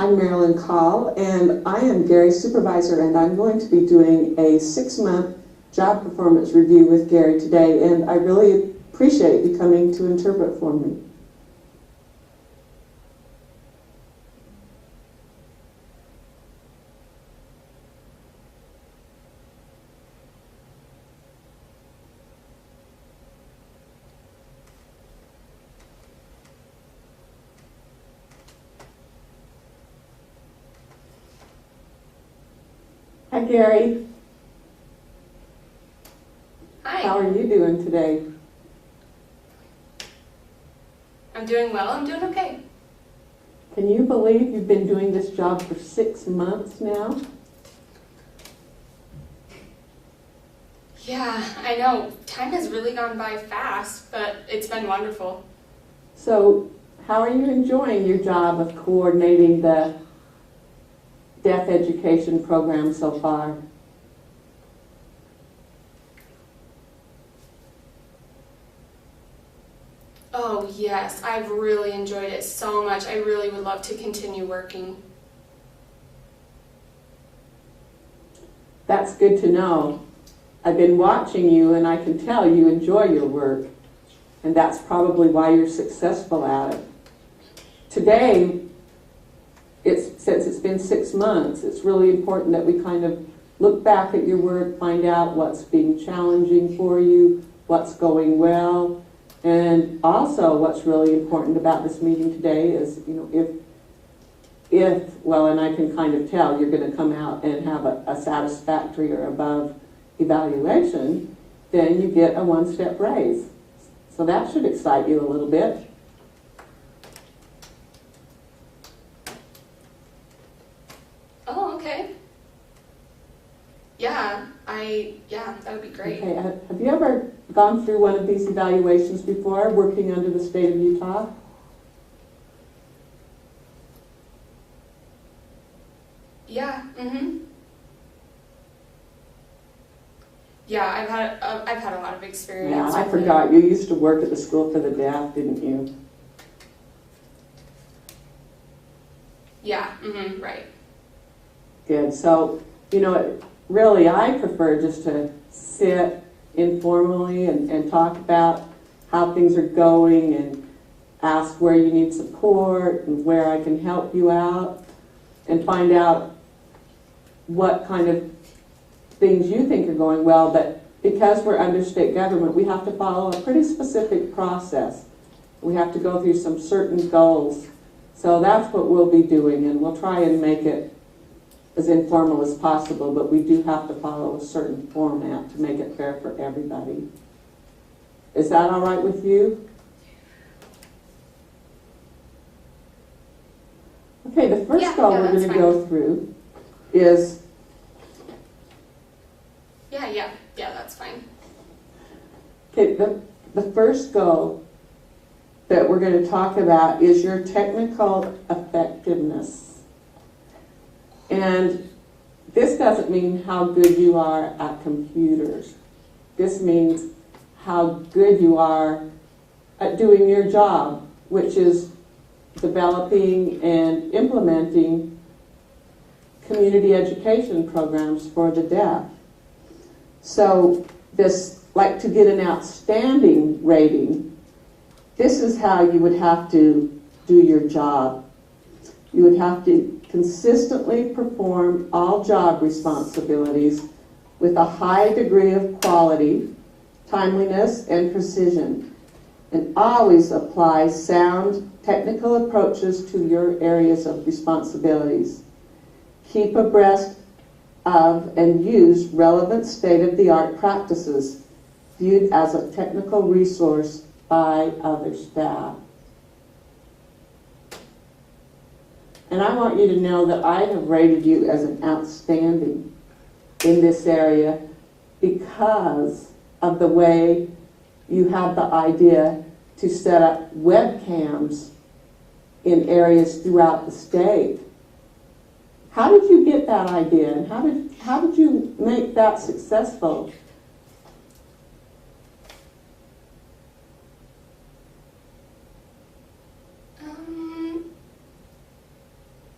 I'm Marilyn Call, and I am Gary's supervisor, and I'm going to be doing a 6-month job performance review with Gary today, and I really appreciate you coming to interpret for me. Hi, Gary. Hi. How are you doing today? I'm doing well. I'm doing okay. Can you believe you've been doing this job for 6 months now? Yeah, I know. Time has really gone by fast, but it's been wonderful. So, how are you enjoying your job of coordinating the deaf education program so far? Oh, yes. I've really enjoyed it so much. I really would love to continue working. That's good to know. I've been watching you and I can tell you enjoy your work, and that's probably why you're successful at it. Today, since it's been 6 months, it's really important that we kind of look back at your work, find out what's being challenging for you, what's going well, and also what's really important about this meeting today is, well, and I can kind of tell you're going to come out and have a satisfactory or above evaluation, then you get a 1-step raise. So that should excite you a little bit. Oh, okay. Yeah, that would be great. Okay, have you ever gone through one of these evaluations before, working under the state of Utah? Yeah, Yeah, I've had a lot of experience. Yeah, I forgot. You used to work at the School for the Deaf, didn't you? Yeah, right. Good. So, really, I prefer just to sit informally and talk about how things are going and ask where you need support and where I can help you out and find out what kind of things you think are going well. But because we're under state government, we have to follow a pretty specific process. We have to go through some certain goals. So that's what we'll be doing, and we'll try and make it as informal as possible, but we do have to follow a certain format to make it fair for everybody. Is that all right with you? Okay, the first goal we're going to go through is... Yeah, that's fine. Okay, the first goal that we're going to talk about is your technical effectiveness. And this doesn't mean how good you are at computers. This means how good you are at doing your job, which is developing and implementing community education programs for the deaf. So this, like to get an outstanding rating, this is how you would have to do your job. You would have to consistently perform all job responsibilities with a high degree of quality, timeliness, and precision, and always apply sound technical approaches to your areas of responsibilities. Keep abreast of and use relevant state-of-the-art practices viewed as a technical resource by other staff. And I want you to know that I have rated you as an outstanding in this area because of the way you have the idea to set up webcams in areas throughout the state. How did you get that idea, and how did you make that successful?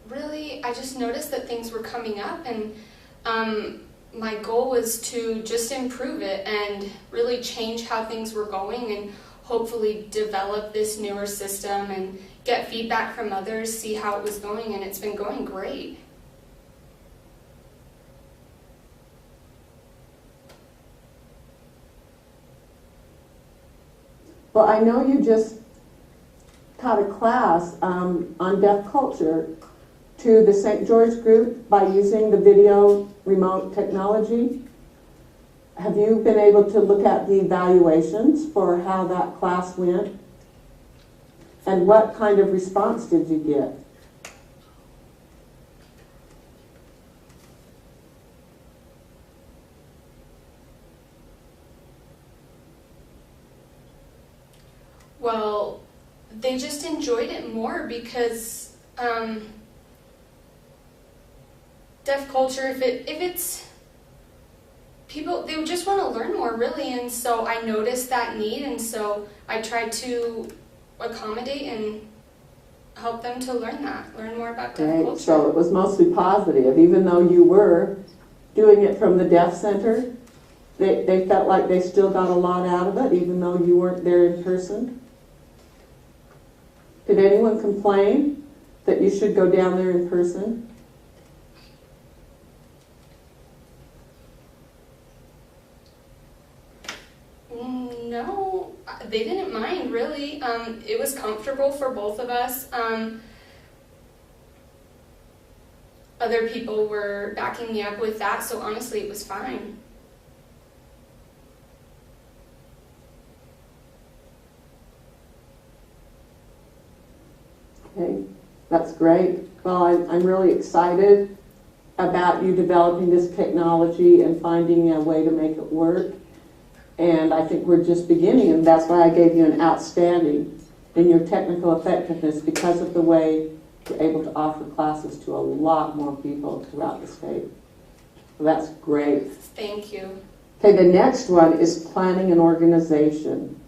Really, I just noticed that things were coming up, and my goal was to just improve it and really change how things were going, and hopefully develop this newer system and get feedback from others, see how it was going, and it's been going great. Well, I know you just taught a class on deaf culture to the St. George group by using the video remote technology. Have you been able to look at the evaluations for how that class went? And what kind of response did you get? Well, they just enjoyed it more because deaf culture, if it's people, they just want to learn more, really, and so I noticed that need, and so I tried to accommodate and help them to learn more about deaf culture. So it was mostly positive, even though you were doing it from the Deaf Center. They felt like they still got a lot out of it, even though you weren't there in person. Did anyone complain that you should go down there in person? No, they didn't mind, really. It was comfortable for both of us. Other people were backing me up with that, so honestly it was fine. Okay, that's great. Well, I'm really excited about you developing this technology and finding a way to make it work. And I think we're just beginning, and that's why I gave you an outstanding in your technical effectiveness, because of the way you're able to offer classes to a lot more people throughout the state. So that's great. Thank you. Okay, the next one is planning and organization.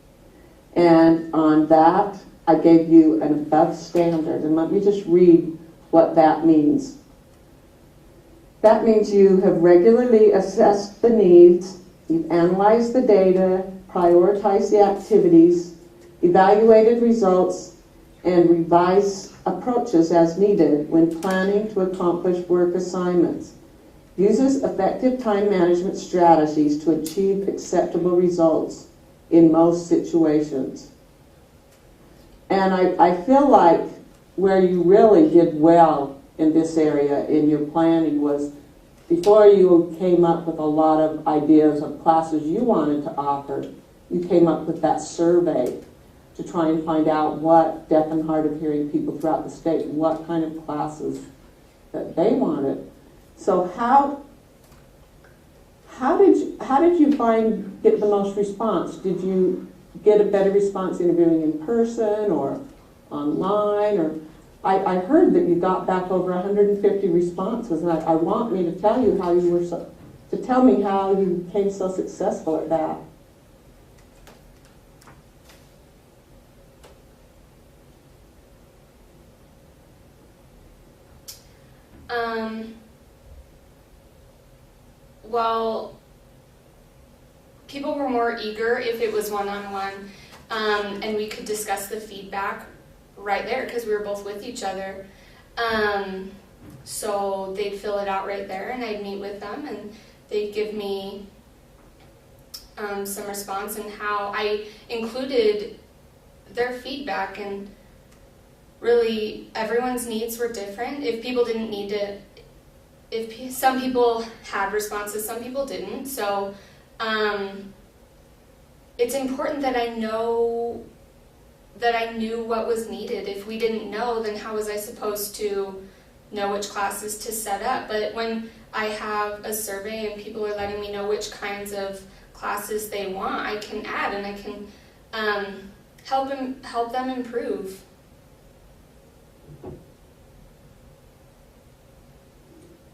And on that, I gave you an above standard, and let me just read what that means. That means you have regularly assessed the needs, you've analyzed the data, prioritized the activities, evaluated results, and revised approaches as needed when planning to accomplish work assignments. Uses effective time management strategies to achieve acceptable results in most situations. And I feel like where you really did well in this area in your planning was before you came up with a lot of ideas of classes you wanted to offer, you came up with that survey to try and find out what deaf and hard of hearing people throughout the state, what kind of classes that they wanted. So how did you get the most response? Did you get a better response interviewing in person or online? Or I heard that you got back over 150 responses, and I want me to tell you how you were to tell me how you became so successful at that. Well, people were more eager if it was one-on-one, and we could discuss the feedback right there because we were both with each other. So they'd fill it out right there, and I'd meet with them, and they'd give me some response and how I included their feedback, and really everyone's needs were different. If people didn't need it, some people had responses, some people didn't. So it's important that I knew what was needed. If we didn't know, then how was I supposed to know which classes to set up? But when I have a survey and people are letting me know which kinds of classes they want, I can add and I can help them improve.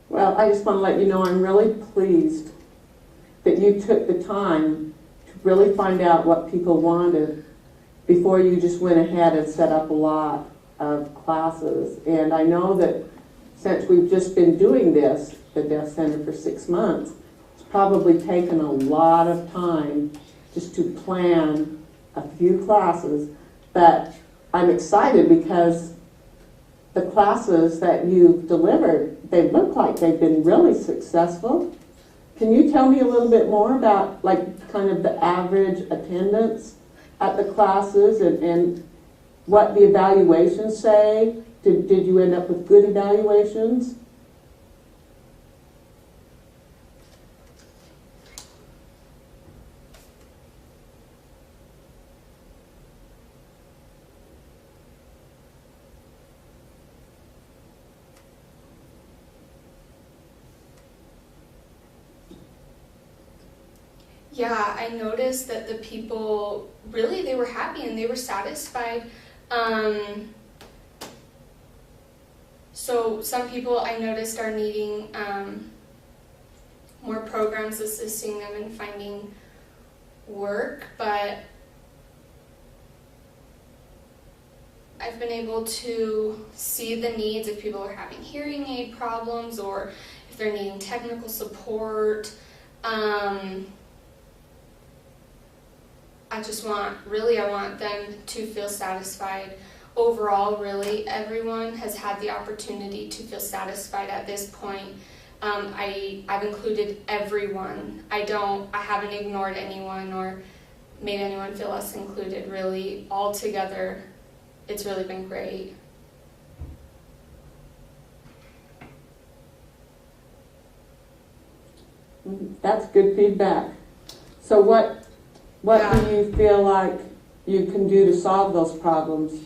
Well, I just want to let you know I'm really pleased that you took the time to really find out what people wanted before you just went ahead and set up a lot of classes. And I know that since we've just been doing this, the Deaf Center, for 6 months, it's probably taken a lot of time just to plan a few classes. But I'm excited because the classes that you've delivered, they look like they've been really successful. Can you tell me a little bit more about like kind of the average attendance at the classes and what the evaluations say? Did you end up with good evaluations? Yeah, I noticed that the people really, they were happy and they were satisfied. So some people I noticed are needing more programs assisting them in finding work, but I've been able to see the needs if people are having hearing aid problems or if they're needing technical support. I want them to feel satisfied. Overall, really, everyone has had the opportunity to feel satisfied at this point. I've included everyone. I haven't ignored anyone or made anyone feel less included, really. All together, it's really been great. That's good feedback. So what do you feel like you can do to solve those problems?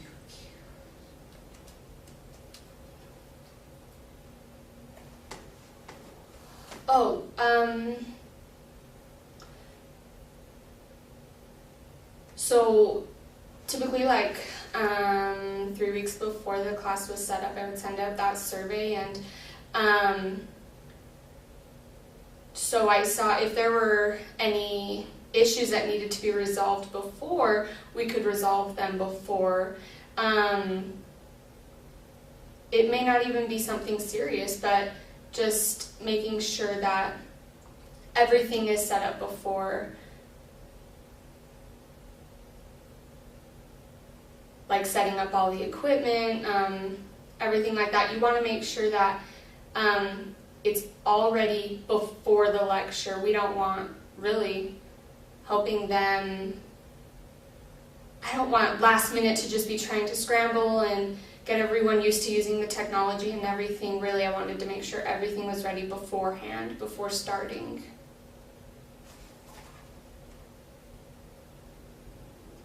So typically 3 weeks before the class was set up, I would send out that survey, and so I saw if there were any issues that needed to be resolved before, we could resolve them before. It may not even be something serious, but just making sure that everything is set up before, like setting up all the equipment, everything like that. You want to make sure that it's all ready before the lecture. We don't want really helping them. I don't want last minute to just be trying to scramble and get everyone used to using the technology and everything. Really, I wanted to make sure everything was ready beforehand, before starting.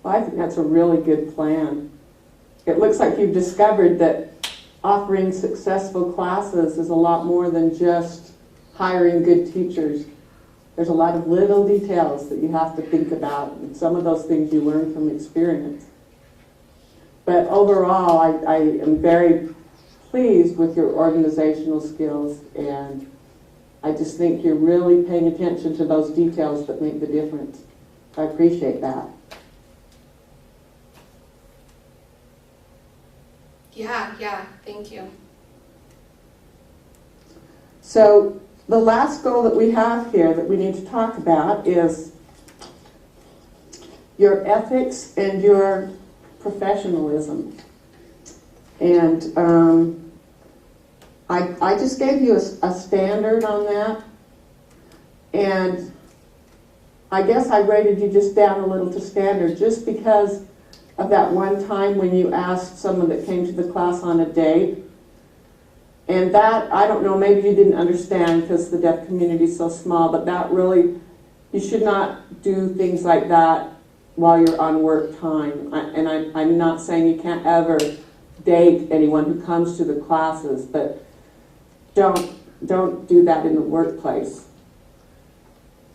Well, I think that's a really good plan. It looks like you've discovered that offering successful classes is a lot more than just hiring good teachers. There's a lot of little details that you have to think about, and some of those things you learn from experience. But overall, I am very pleased with your organizational skills, and I just think you're really paying attention to those details that make the difference. I appreciate that. Yeah, thank you. So the last goal that we have here that we need to talk about is your ethics and your professionalism. And I just gave you a standard on that. And I guess I rated you just down a little to standard just because of that one time when you asked someone that came to the class on a date. And that, I don't know, maybe you didn't understand because the deaf community is so small, but that really, you should not do things like that while you're on work time. I'm not saying you can't ever date anyone who comes to the classes, but don't do that in the workplace.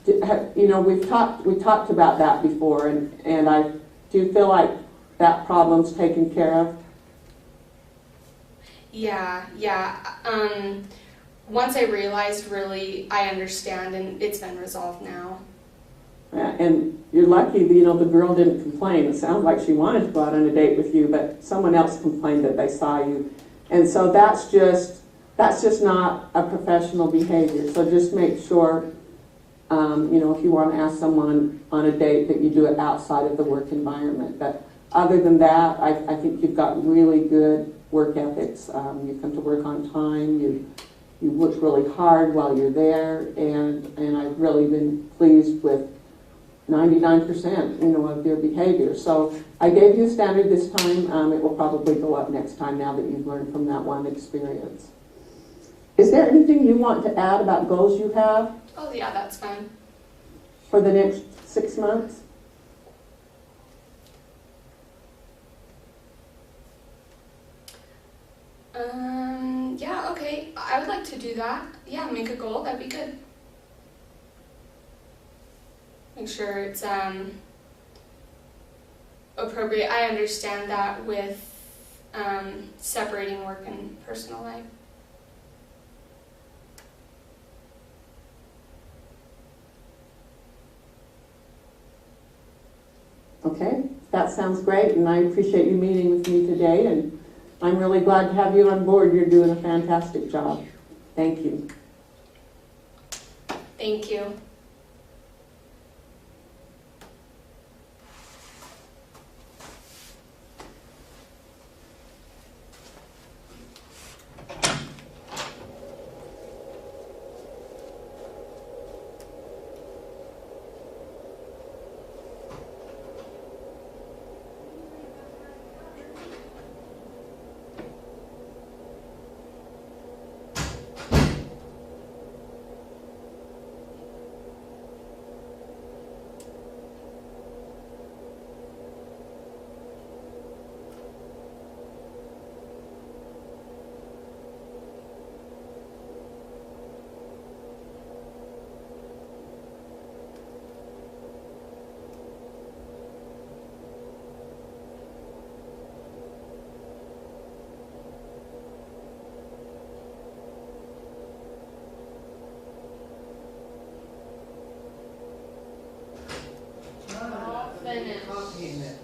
You know, we talked about that before, and I do feel like that problem's taken care of. Yeah. Once I realized, really, I understand, and it's been resolved now. And you're lucky, you know, the girl didn't complain. It sounded like she wanted to go out on a date with you, but someone else complained that they saw you. And so that's That's just not a professional behavior. So just make sure, if you want to ask someone on a date, that you do it outside of the work environment. But other than that, I think you've got really good work ethics. You come to work on time. You work really hard while you're there, and I've really been pleased with 99%, of your behavior. So I gave you a standard this time. It will probably go up next time now that you've learned from that one experience. Is there anything you want to add about goals you have Oh yeah, that's fine. for the next 6 months? Yeah, okay. I would like to do that. Yeah, make a goal. That'd be good. Make sure it's appropriate. I understand that with separating work and personal life. Okay, that sounds great, and I appreciate you meeting with me today, and I'm really glad to have you on board. You're doing a fantastic job. Thank you. Thank you. All finished.